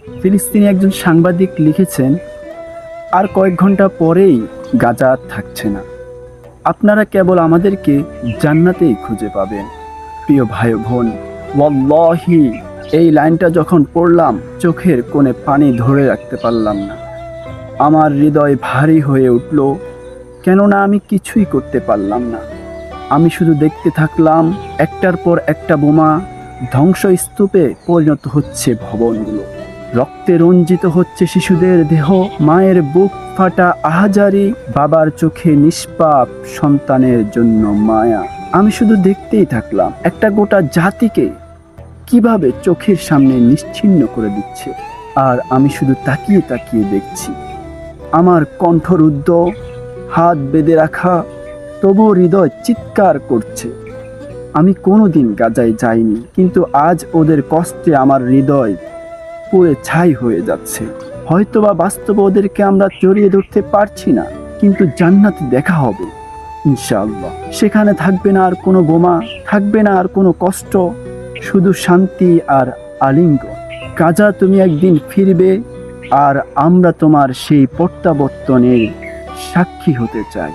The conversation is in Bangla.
ফিলিস্তিনি একজন সাংবাদিক লিখেছেন, আর কয়েক ঘন্টা পরেই গাজা আর থাকছে না। আপনারা কেবল আমাদেরকে জান্নাতেই খুঁজে পাবেন। প্রিয় ভাই ও বোন, ওয়াল্লাহি এই লাইনটা যখন পড়লাম চোখের কোণে পানি ধরে রাখতে পারলাম না। আমার হৃদয় ভারী হয়ে উঠল, কেননা আমি কিছুই করতে পারলাম না। আমি শুধু দেখতে থাকলাম একটার পর একটা বোমা ধ্বংসস্তূপে পরিণত হচ্ছে ভবনগুলো, রক্তে রঞ্জিত হচ্ছে শিশুদের দেহ, মায়ের বুক ফাটা আহাজারি, বাবার চোখে নিষ্পাপ সন্তানের জন্য মায়া। আমি শুধু দেখতেই থাকলাম একটা গোটা জাতিকে কিভাবে চোখের সামনে নিশ্চিহ্ন করে দিচ্ছে, আর আমি শুধু তাকিয়ে তাকিয়ে দেখছি। আমার কণ্ঠরুদ্ধ, হাত বেঁধে রাখা, তবুও হৃদয় চিৎকার করছে। আমি কোনোদিন গাজায় যাইনি, কিন্তু আজ ওদের কষ্টে আমার হৃদয় পুড়ে ছাই হয়ে যাচ্ছে। হয়তোবা বাস্তবে ওদেরকে আমরা জড়িয়ে ধরতে পারছি না, কিন্তু জান্নাতে দেখা হবে ইনশাআল্লাহ। সেখানে থাকবে না আর কোনো বোমা, থাকবে না আর কোনো কষ্ট, শুধু শান্তি আর আলিঙ্গন। গাজা, তুমি একদিন ফিরবে, আর আমরা তোমার সেই প্রত্যাবর্তনের সাক্ষী হতে চাই।